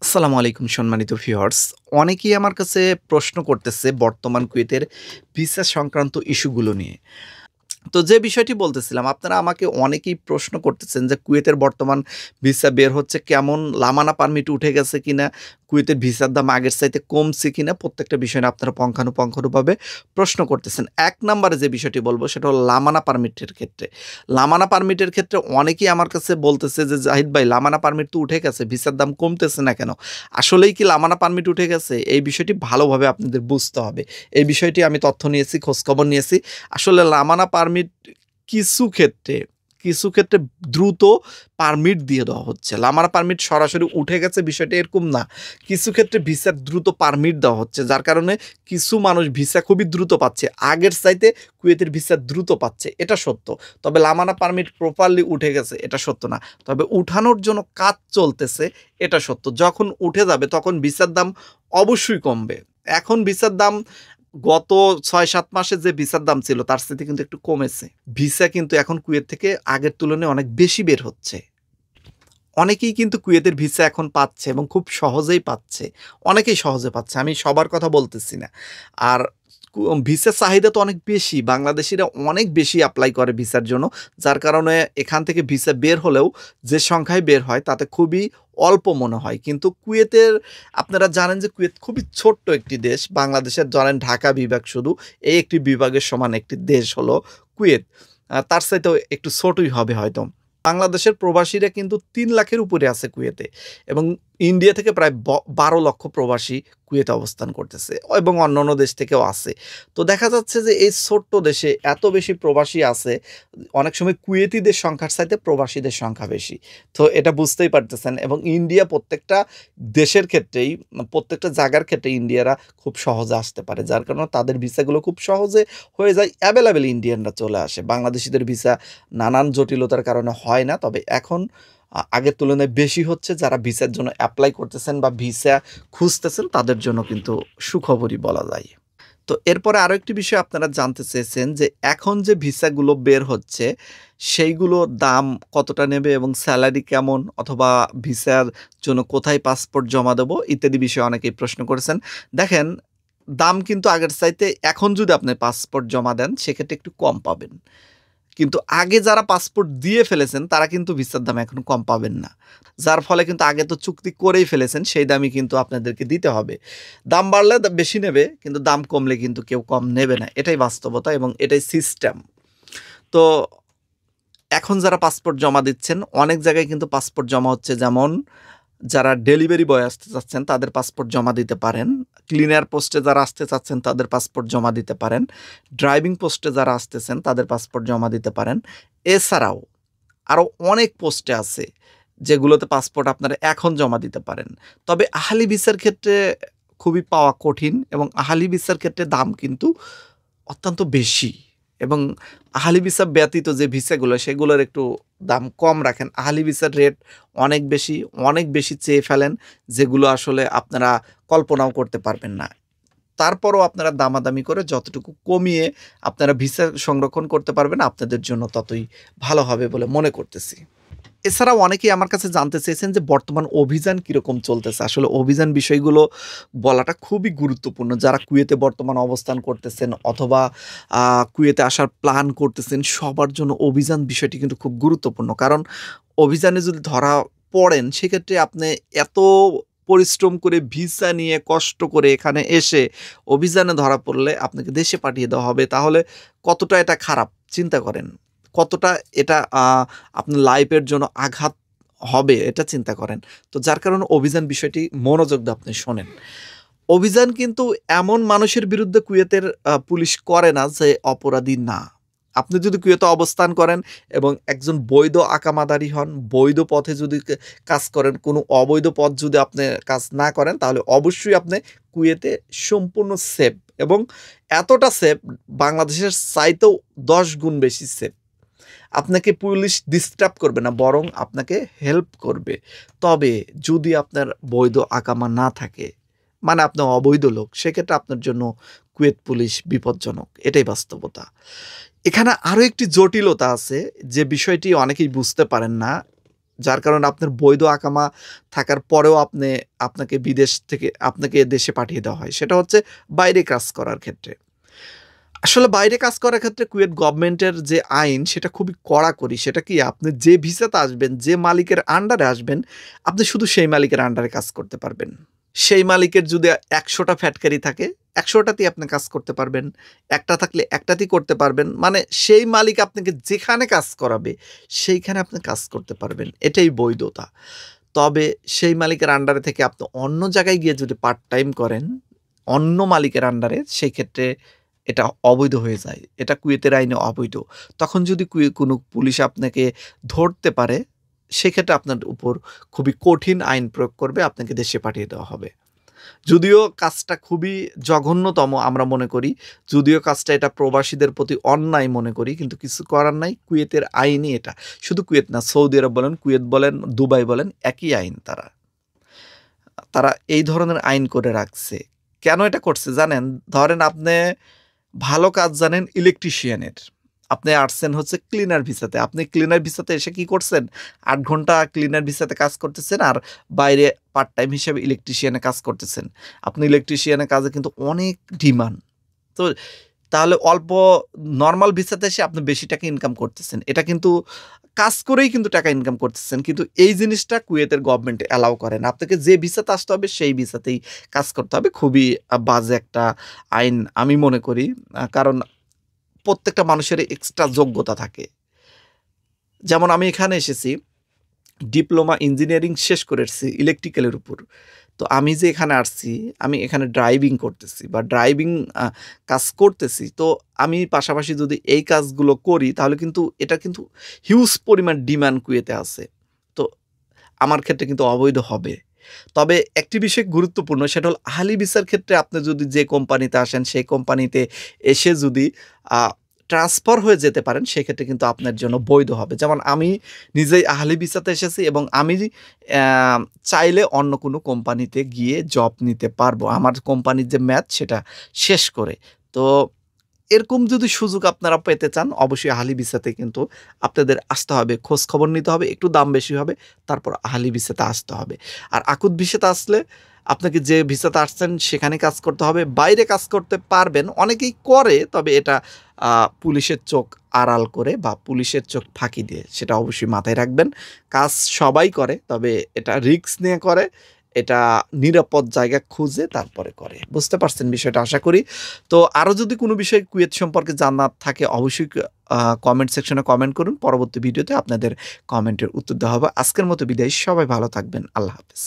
আসসালামু আলাইকুম সম্মানিত ভিউয়ার্স। অনেকেই আমার কাছে প্রশ্ন করতেছে বর্তমান কুয়েতের ভিসা সংক্রান্ত ইস্যুগুলো নিয়ে। তো যে বিষয়টি বলতেছিলাম, আপনারা আমাকে অনেকেই প্রশ্ন করতেছেন যে কুয়েতের বর্তমান ভিসা বের হচ্ছে কেমন? লামানা পারমিট উঠে গেছে কিনা? কুয়েতের ভিসার দাম আগের চাইতে কমছে কিনা? প্রত্যেকটা বিষয় নিয়ে আপনারা পুঙ্খানুপুঙ্খভাবে প্রশ্ন করতেছেন। ১ নাম্বারে যে বিষয়টি বলব সেটা হলো লামানা পারমিটের ক্ষেত্রে। লামানা পারমিটের ক্ষেত্রে অনেকেই আমার কাছে বলতেছে যে, "জাহিদ ভাই, লামানা পারমিট তো উঠে গেছে, ভিসার দাম কমতেছে না কেন?" আসলেই কি লামানা পারমিট উঠে গেছে? এই বিষয়টি ভালোভাবে আপনাদের বুঝতে হবে। এই বিষয়টি আমি তথ্য নিয়েছি, খোঁজখবর নিয়েছি। আসলে লামানা পারমিট কিছু ক্ষেত্রে, কিছু ক্ষেত্রে দ্রুত পারমিট দিয়ে দেওয়া হচ্ছে। লামানা পারমিট সরাসরি উঠে গেছে বিষয়টা এরকম না। কিছু ক্ষেত্রে ভিসার দ্রুত পারমিট দেওয়া হচ্ছে। যার কারণে কিছু মানুষ ভিসা খুবই দ্রুত পাচ্ছে। আগের চাইতে কুয়েতের ভিসা দ্রুত পাচ্ছে। এটা সত্য। তবে লামানা পারমিট প্রপারলি উঠে গেছে এটা সত্য না। তবে উঠানোর জন্য কাজ চলতেছে এটা সত্য। যখন উঠে যাবে তখন ভিসার দাম অবশ্যই কমবে। এখন ভিসার দাম গত ৬-৭ মাসে যে ভিসার দাম ছিল তার চাইতে কিন্তু একটু কমেছে। ভিসা কিন্তু এখন কুয়েত থেকে আগের তুলনায় অনেক বেশি বের হচ্ছে। অনেকেই কিন্তু কুয়েতের ভিসা এখন পাচ্ছে এবং খুব সহজেই পাচ্ছে। অনেকেই সহজে পাচ্ছে। আমি সবার কথা বলতেছি না। আর ভিসার চাহিদা তো অনেক বেশি। বাংলাদেশীরা অনেক বেশি এপ্লাই করে ভিসার জন্য। যার কারণে এখান থেকে ভিসা বের হলেও যে সংখ্যায় বের হয় তাতে খুবই অল্প মনে হয়। কিন্তু কুয়েতের আপনারা জানেন যে কুয়েত খুবই ছোট্ট একটি দেশ। বাংলাদেশের ধরেন ঢাকা বিভাগ শুধু এই একটি বিভাগের সমান একটি দেশ হলো কুয়েত। তার চাইতেও একটু ছোটই হবে হয়তো। বাংলাদেশের প্রবাসীরা কিন্তু ৩ লাখের উপরে আছে কুয়েতে এবং ইন্ডিয়া থেকে প্রায় ১২ লক্ষ প্রবাসী কুয়েতে অবস্থান করতেছে এবং অন্যান্য দেশ থেকেও আছে। তো দেখা যাচ্ছে যে এই ছোট্ট দেশে এত বেশি প্রবাসী আছে, অনেক সময় কুয়েতীদের সংখ্যার চাইতে প্রবাসীদের সংখ্যা বেশি। তো এটা বুঝতেই পারতেছেন এবং ইন্ডিয়া প্রত্যেকটা দেশের ক্ষেত্রেই প্রত্যেকটা জায়গার ক্ষেত্রে ইন্ডিয়ারা খুব সহজে আসতে পারে। যার কারণে তাদের ভিসাগুলো খুব সহজে হয়ে যায়। এভেইলেবল ইন্ডিয়ানরা চলে আসে। বাংলাদেশীদের ভিসা নানান জটিলতার কারণে হয় না। তবে এখন আগের তুলনায় বেশি হচ্ছে। যারা ভিসার জন্য এপ্লাই করতেছেন বা ভিসা খুঁজতেছেন তাদের জন্য কিন্তু সুখবরই বলা যায়। তো এরপরে আরো একটি বিষয় আপনারা জানতে চেয়েছেন যে এখন যে ভিসাগুলো বের হচ্ছে সেইগুলোর দাম কতটা নেবে এবং স্যালারি কেমন অথবা ভিসার জন্য কোথায় পাসপোর্ট জমা দেবো ইত্যাদি বিষয়ে অনেকেই প্রশ্ন করেছেন। দেখেন, দাম কিন্তু আগের চাইতে এখন যদি আপনি পাসপোর্ট জমা দেন সেক্ষেত্রে একটু কম পাবেন। কিন্তু আগে যারা পাসপোর্ট দিয়ে ফেলেছেন তারা কিন্তু ভিসার দাম এখন কম পাবেন না। যার ফলে কিন্তু আগে তো চুক্তি করেই ফেলেছেন সেই দামই কিন্তু আপনাদেরকে দিতে হবে। দাম বাড়লে বেশি নেবে কিন্তু দাম কমলে কিন্তু কেউ কম নেবে না। এটাই বাস্তবতা এবং এটাই সিস্টেম। তো এখন যারা পাসপোর্ট জমা দিচ্ছেন অনেক জায়গায় কিন্তু পাসপোর্ট জমা হচ্ছে, যেমন যারা ডেলিভারি বয় আসতে চাচ্ছেন তাদের পাসপোর্ট জমা দিতে পারেন। ক্লিনার পোস্টে যারা আসতে চাচ্ছেন তাদের পাসপোর্ট জমা দিতে পারেন। ড্রাইভিং পোস্টে যারা আসতেছেন তাদের পাসপোর্ট জমা দিতে পারেন। এছাড়াও আরও অনেক পোস্টে আছে যেগুলোতে পাসপোর্ট আপনারা এখন জমা দিতে পারেন। তবে আহালি ভিসার ক্ষেত্রে খুবই পাওয়া কঠিন এবং আহালি ভিসার ক্ষেত্রে দাম কিন্তু অত্যন্ত বেশি এবং আহালি ভিসা ব্যতীত যে ভিসাগুলো সেগুলোর একটু দাম কম রাখেন। আহালি ভিসার রেট অনেক বেশি, অনেক বেশি চেয়ে ফেলেন যেগুলো আসলে আপনারা কল্পনাও করতে পারবেন না। তারপরও আপনারা দামাদামি করে যতটুকু কমিয়ে আপনারা ভিসা সংরক্ষণ করতে পারবেন আপনাদের জন্য ততই ভালো হবে বলে মনে করতেছি। এছাড়াও অনেকেই আমার কাছে জানতে চেয়েছেন যে বর্তমান অভিযান কিরকম চলতেছে। আসলে অভিযান বিষয়গুলো বলাটা খুবই গুরুত্বপূর্ণ। যারা কুয়েতে বর্তমান অবস্থান করতেছেন অথবা কুয়েতে আসার প্ল্যান করতেছেন সবার জন্য অভিযান বিষয়টি কিন্তু খুব গুরুত্বপূর্ণ। কারণ অভিযানে যদি ধরা পড়েন সেক্ষেত্রে আপনি এত পরিশ্রম করে ভিসা নিয়ে কষ্ট করে এখানে এসে অভিযানে ধরা পড়লে আপনাকে দেশে পাঠিয়ে দেওয়া হবে। তাহলে কতটা এটা খারাপ চিন্তা করেন। কতটা এটা আপনার লাইফের জন্য আঘাত হবে এটা চিন্তা করেন। তো যার কারণে অভিযান বিষয়টি মনোযোগ দিয়ে আপনি শোনেন। অভিযান কিন্তু এমন মানুষের বিরুদ্ধে কুয়েতের পুলিশ করে না যে অপরাধী না। আপনি যদি কুয়েতে অবস্থান করেন এবং একজন বৈধ আকামাদারি হন, বৈধ পথে যদি কাজ করেন, কোনো অবৈধ পথ যদি আপনি কাজ না করেন তাহলে অবশ্যই আপনি কুয়েতে সম্পূর্ণ সেফ এবং এতটা সেফ বাংলাদেশের চাইতেও ১০ গুণ বেশি সেফ। আপনাকে পুলিশ ডিস্টার্ব করবে না, বরং আপনাকে হেল্প করবে। তবে যদি আপনার বৈধ আকামা না থাকে, মানে আপনি অবৈধ লোক, সেক্ষেত্রে আপনার জন্য কুয়েত পুলিশ বিপজ্জনক। এটাই বাস্তবতা। এখানে আরো একটি জটিলতা আছে যে বিষয়টি অনেকেই বুঝতে পারেন না। যার কারণে আপনার বৈধ আকামা থাকার পরেও আপনাকে দেশে পাঠিয়ে দেওয়া হয়। সেটা হচ্ছে বাইরে কাজ করার ক্ষেত্রে। আসলে বাইরে কাজ করার ক্ষেত্রে কুয়েত গভর্নমেন্টের যে আইন সেটা খুবই কড়াকড়ি। সেটা কি আপনি যে ভিসাতে আসবেন, যে মালিকের আন্ডারে আসবেন, আপনি শুধু সেই মালিকের আন্ডারে কাজ করতে পারবেন। সেই মালিকের যদি ১০০টা ফ্যাক্টরি থাকে, ১০০টাতেই আপনি কাজ করতে পারবেন। একটা থাকলে একটাতেই করতে পারবেন। মানে সেই মালিক আপনাকে যেখানে কাজ করাবে, সেইখানে আপনি কাজ করতে পারবেন। এটাই বৈধতা। তবে সেই মালিকের আন্ডারে থেকে আপনি অন্য জায়গায় গিয়ে যদি পার্ট টাইম করেন, অন্য মালিকের আন্ডারে, সেই ক্ষেত্রে এটা অবৈধ হয়ে যায়। এটা কুয়েতের আইনে অবৈধ। তখন যদি কোনো পুলিশ আপনাকে ধরতে পারে, সেক্ষেত্রে আপনার উপর খুবই কঠিন আইন প্রয়োগ করবে, আপনাকে দেশে পাঠিয়ে দেওয়া হবে। যদিও কাজটা খুবই জঘন্যতম আমরা মনে করি, যদিও কাজটা এটা প্রবাসীদের প্রতি অন্যায় মনে করি, কিন্তু কিছু করার নাই, কুয়েতের আইনই এটা। শুধু কুয়েত না, সৌদি আরব বলেন, কুয়েত বলেন, দুবাই বলেন, একই আইন তারা। তারা এই ধরনের আইন করে রাখছে। কেন এটা করছে জানেন? ধরেন আপনি ভালো কাজ জানেন ইলেকট্রিশিয়ানের। আপনি আসছেন হচ্ছে ক্লিনার ভিসাতে। আপনি ক্লিনার ভিসাতে এসে কি করছেন? ৮ ঘন্টা ক্লিনার ভিসাতে কাজ করতেছেন আর বাইরে পার্ট টাইম হিসেবে ইলেকট্রিশিয়ানে কাজ করতেছেন। আপনি ইলেকট্রিশিয়ানের কাজে কিন্তু অনেক ডিমান্ড। তো তাহলে অল্প নরমাল ভিসাতে এসে আপনি বেশি টাকা ইনকাম করতেছেন। এটা কিন্তু কাজ করেই কিন্তু টাকা ইনকাম করতেছেন। কিন্তু এই জিনিসটা কুয়েতের গভর্নমেন্ট অ্যালাও করে না। আপনাকে যে ভিসাতে আসতে হবে সেই ভিসাতেই কাজ করতে হবে। খুবই বাজে একটা আইন আমি মনে করি। কারণ প্রত্যেকটা মানুষের এক্সট্রা যোগ্যতা থাকে। যেমন আমি এখানে এসেছি ডিপ্লোমা ইঞ্জিনিয়ারিং শেষ করে এসেছি ইলেকট্রিক্যালের উপর। তো আমি যে এখানে আসছি, আমি এখানে ড্রাইভিং করতেছি বা ড্রাইভিং কাজ করতেছি। তো আমি পাশাপাশি যদি এই কাজগুলো করি তাহলে কিন্তু এটা কিন্তু হিউজ পরিমাণ ডিমান্ড কুয়েতে আছে। তো আমার ক্ষেত্রে কিন্তু অবৈধ হবে। তবে একটি বিষয় গুরুত্বপূর্ণ, সেটা হলো আহলি ভিসার ক্ষেত্রে আপনি যদি যে কোম্পানিতে আসেন সেই কোম্পানিতে এসে যদি আ ট্রান্সফার হয়ে যেতে পারেন, সেক্ষেত্রে কিন্তু আপনার জন্য বৈধ হবে। যেমন আমি নিজেই আহলি ভিসাতে এসেছি এবং আমি অ্যা চাইলে অন্য কোনো কোম্পানিতে গিয়ে জব নিতে পারবো। আমার কোম্পানির যে মেয়াদ সেটা শেষ করে। তো এরকম যদি সুযোগ আপনারা পেতে চান, অবশ্যই আহলি ভিসাতে কিন্তু আপনাদের আসতে হবে। খোঁজ খবর নিতে হবে, একটু দাম বেশি হবে। তারপর আহলি ভিসাতে আসতে হবে। আর আকুত ভিসাতে আসলে আপনাকে যে ভিসাতে আসছেন সেখানে কাজ করতে হবে। বাইরে কাজ করতে পারবেন। অনেকেই করে, তবে এটা পুলিশের চোখ আড়াল করে বা পুলিশের চোখ ফাঁকি দিয়ে। সেটা অবশ্যই মাথায় রাখবেন। কাজ সবাই করে, তবে এটা রিস্ক নিয়ে করে। এটা নিরাপদ জায়গা খুঁজে তারপরে করে। বুঝতে পারছেন বিষয়টা আশা করি। তো আরও যদি কোনো বিষয় কুয়েত সম্পর্কে জানার থাকে অবশ্যই কমেন্ট সেকশনে কমেন্ট করুন। পরবর্তী ভিডিওতে আপনাদের কমেন্টের উত্তর দেওয়া হবে। আজকের মতো বিদায়। সবাই ভালো থাকবেন। আল্লাহ হাফেজ।